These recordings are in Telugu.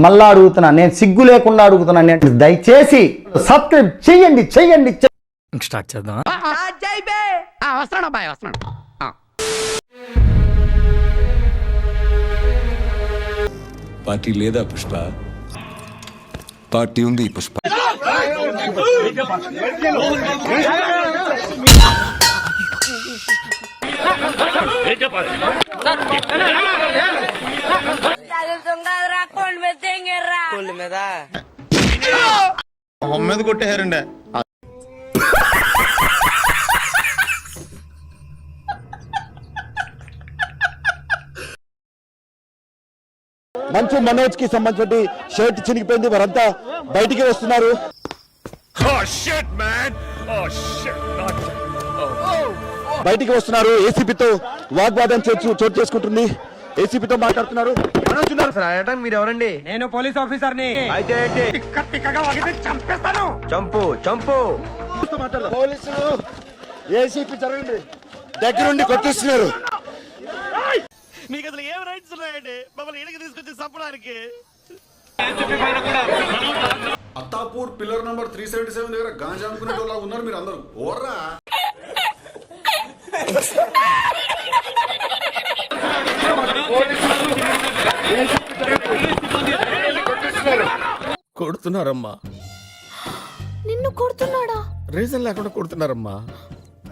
మళ్ళా అడుగుతున్నా, నేను సిగ్గు లేకుండా అడుగుతున్నా, నేను దయచేసి సబ్స్క్రైబ్ చెయ్యండి చెయ్యండి. స్టార్ట్ చేద్దాం. పార్టీ లేదా పుష్ప? పార్టీ ఉంది పుష్ప. మీద కొట్టేశారండి. మంచు మనోజ్ కి సంబంధించి షర్ట్ చినిగిపోయింది, వారంతా బయటికి వస్తున్నారు. బయటికి వస్తున్నారు. ఏసీపీతో వాగ్వాదం చోటు చేసుకుంటుంది. ఏసీపీతో మాట్లాడుతున్నారు. మీరు ఎవరండి? నేను పోలీస్ ఆఫీసర్ని. అయితే చంపు చంపు. పోలీసులు ఏసీపీ జరగండి దగ్గరుండి కొట్టిస్తున్నారు. మీకు అసలు ఏం రైట్స్ ఉన్నాయండి మమ్మల్ని ఇళ్ళకి తీసుకొచ్చి చంపడానికి? అత్తాపూర్ పిల్లర్ నంబర్ 377 దగ్గర గాంజా అమ్ముకునే వాళ్ళ ఉన్నారు మీరు అందరూ. ఓర్రా కొడుతున్నారమ్మా. నిన్ను కొడుతున్నాడా? రీజన్ లేకుండా కొడుతున్నారమ్మా.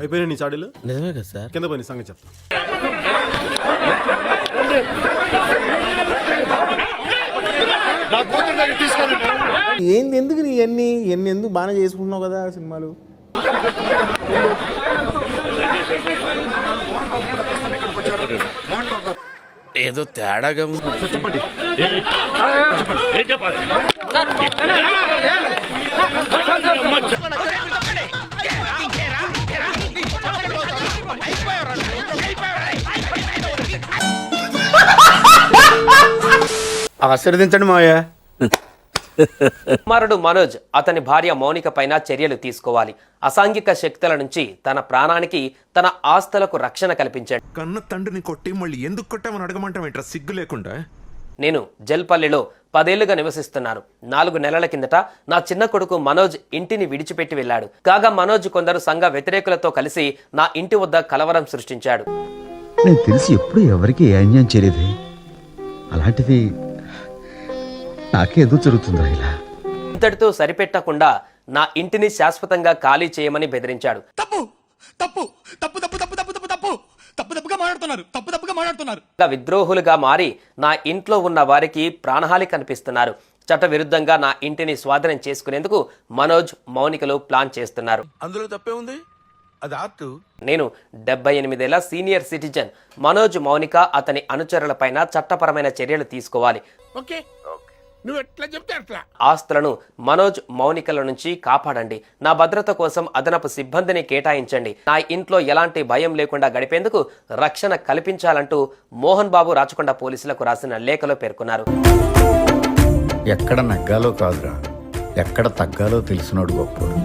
అయిపోయినా నీ చాడీలు? నిజమే కదా సార్. కింద పోయి సంగతి చెప్తా. ఏంది ఎందుకు నీ ఎన్ని ఎందుకు బాగా చేసుకుంటున్నావు కదా సినిమాలు. ఏదో తేడాగా చెప్పండి. ఆశీర్వదించండి మావయ్య. కుమారుడు మనోజ్ అతని భార్య మౌనిక పైన చర్యలు తీసుకోవాలి. అసాంఘిక శక్తుల నుంచి తన ప్రాణానికి, తన ఆస్తులకు రక్షణ కల్పించాడు. కన్న తండ్రిని కొట్టి మళ్ళీ ఎందుకు కొట్టామని అడగమంటావేంట్రా సిగ్గు లేకుండా? నేను జల్పల్లిలో 10 ఏళ్లుగా నివసిస్తున్నాను. 4 నెలల కిందట నా చిన్న కొడుకు మనోజ్ ఇంటిని విడిచిపెట్టి వెళ్లాడు. కాగా మనోజ్ కొందరు సంఘ వ్యతిరేకులతో కలిసి నా ఇంటి వద్ద కలవరం సృష్టించాడు. నేను తెలిసి ఎప్పుడు ఎవరికి అన్యాయం చేయలేదు, అలాంటిది నాకేదో జరుగుతుందా ఇలా? ఇంతటితో సరిపెట్టకుండా నా ఇంటిని శాశ్వతంగా ఖాళీ చేయమని బెదిరించాడు. విద్రోహులుగా మారి నా ఇంట్లో ఉన్న వారికి ప్రాణహాని కనిపిస్తున్నారు. చట్ట విరుద్ధంగా నా ఇంటిని స్వాధీనం చేసుకునేందుకు మనోజ్, మౌనికలు ప్లాన్ చేస్తున్నారు. అందులో తప్పే ఉంది, అది ఆర్ట్. నేను 78 ఏళ్ల సీనియర్ సిటిజన్. మనోజ్, మౌనిక, అతని అనుచరులపైన చట్టపరమైన చర్యలు తీసుకోవాలి. ఆస్తులను మనోజ్, మౌనికల నుంచి కాపాడండి. నా భద్రత కోసం అదనపు సిబ్బందిని కేటాయించండి. నా ఇంట్లో ఎలాంటి భయం లేకుండా గడిపేందుకు రక్షణ కల్పించాలంటూ మోహన్ బాబు రాచకొండ పోలీసులకు రాసిన లేఖలో పేర్కొన్నారు. ఎక్కడ నగ్గాలో కాదురా, ఎక్కడ తగ్గాలో తెలిసినోడు గొప్పోడు.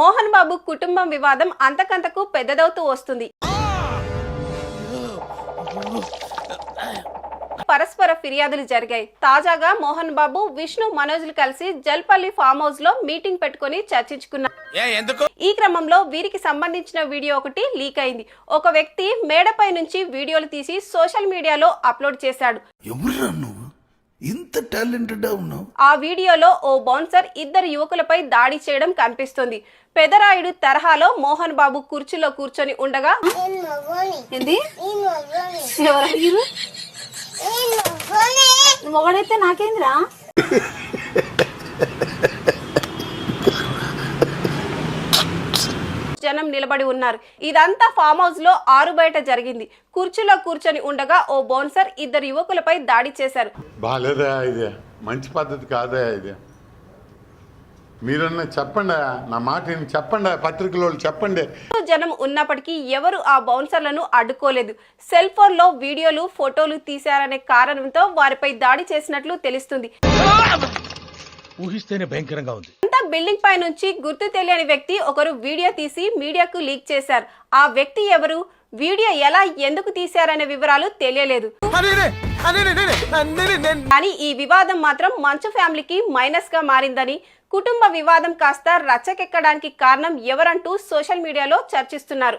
మోహన్ బాబు కుటుంబం వివాదం అంతకంతకు పెద్దదవుతూ వస్తుంది. పరస్పర ఫిర్యాదులు జరిగాయి. తాజాగా మోహన్ బాబు, విష్ణు, మనోజ్లు కలిసి జల్పల్లి ఫామ్ హౌస్ లో మీటింగ్ పెట్టుకుని చర్చించుకున్నారు. ఈ క్రమంలో వీరికి సంబంధించిన వీడియో ఒకటి లీక్ అయింది. ఒక వ్యక్తి మేడపై నుంచి వీడియోలు తీసి సోషల్ మీడియాలో అప్లోడ్ చేశాడు. ఇంత టాలెంటెడ్ ఉన్నావు. ఆ వీడియోలో ఓ బౌన్సర్ 2 యువకులపై దాడి చేయడం కనిపిస్తుంది. పెదరాయుడు తరహాలో మోహన్ బాబు కుర్చీలో కూర్చొని ఉండగా మొగడైతే నాకేంద్రా జనం నిలబడి ఉన్నారు. ఇదంతా ఫామ్ హౌస్ లో 6 బయట జరిగింది. కుర్చీలో కూర్చొని ఉండగా ఓ బౌన్సర్ 2 యువకులపై దాడి చేశారు. బాలేదా? ఇది మంచి పద్ధతి కాదా? ఇది మీరన్నా చెప్పండి, నా మాట చెప్పండి, పత్రికలో చెప్పండి. జనం ఉన్నప్పటికీ ఎవరు ఆ బౌన్సర్లను అడ్డుకోలేదు. సెల్ ఫోన్ లో వీడియోలు, ఫోటోలు తీశారనే కారణంతో వారిపై దాడి చేసినట్లు తెలుస్తుంది. ఊహిస్తేనే భయంకరంగా ఉంది. బిల్డింగ్ పై నుంచి గుర్తు తెలియని వ్యక్తి ఒకరు వీడియో తీసి మీడియాకు లీక్ చేశారు. ఆ వ్యక్తి ఎవరు? వీడియో ఎలా ఎందుకు తీశారనే వివరాలు తెలియలేదు. కానీ ఈ వివాదం మాత్రం మంచు ఫ్యామిలీకి మైనస్ గా మారిందని, కుటుంబ వివాదం కాస్త రచ్చకెక్కడానికి కారణం ఎవరంటూ సోషల్ మీడియాలో చర్చిస్తున్నారు.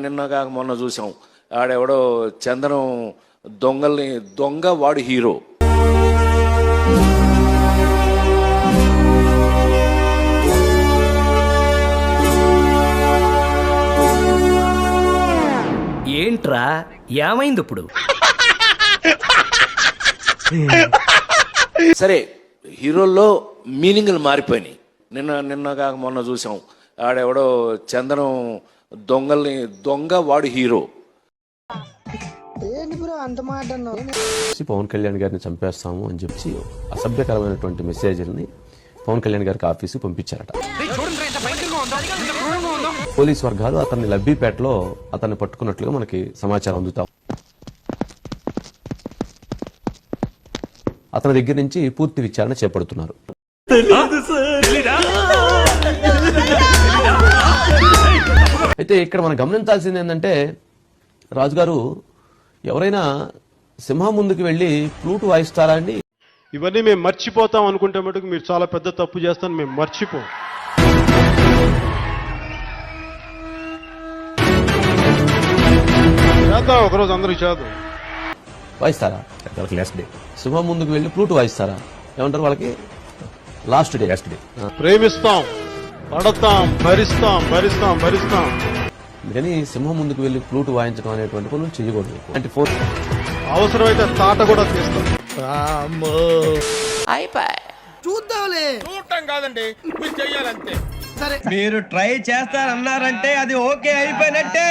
నిన్నగా మొన్న చూసాం, ఆడెవడో చందనం దొంగ వాడు హీరో. ఏంట్రా ఏమైంది ఇప్పుడు? సరే, హీరోల్లో మీనింగ్లు మారిపోయినాయి. నిన్నగా మొన్న చూసాం, ఆడెవడో చందనం దొంగ వాడు హీరో. పవన్ కళ్యాణ్ గారిని చంపేస్తాము అని చెప్పి అసభ్యకరమైనటువంటి మెసేజ్ని పవన్ కళ్యాణ్ గారికి ఆఫీసు పంపించారట. పోలీస్ వర్గాలు అతన్ని లబ్బీపేటలో అతన్ని పట్టుకున్నట్లుగా మనకి సమాచారం అందుతాం. అతని దగ్గర నుంచి పూర్తి విచారణ చేపడుతున్నారు. అయితే ఇక్కడ మనం గమనించాల్సింది ఏంటంటే, రాజుగారు ఎవరైనా సింహం ముందుకు వెళ్ళి ఫ్లూట్ వాయిస్తారా అండి? ఇవన్నీ మేము మర్చిపోతాం అనుకుంటే మటుకు మీరు చాలా పెద్ద తప్పు చేస్తాను. మేము మర్చిపో చేద్దాం, ఒకరోజు అందరికి చేద్దాం. వాయిస్తారా? లాస్ట్ డే సింహం ముందుకు వెళ్ళి ఫ్లూట్ వాయిస్తారా? ఏమంటారు వాళ్ళకి? Last day. ప్రేమిస్తాం, పడతాం, భరిస్తాం. కానీ సింహం ముందుకు వెళ్ళి ఫ్లూట్ వాయించడం అనేటువంటి పనులు చేయకూడదు. అంటే అవసరమైతే తాట కూడా తీస్తాం. చూడటం కాదండి, మీరు చెయ్యాలంతే. మీరు ట్రై చేస్తారన్నారంటే అది ఓకే అయిపోయినట్టే.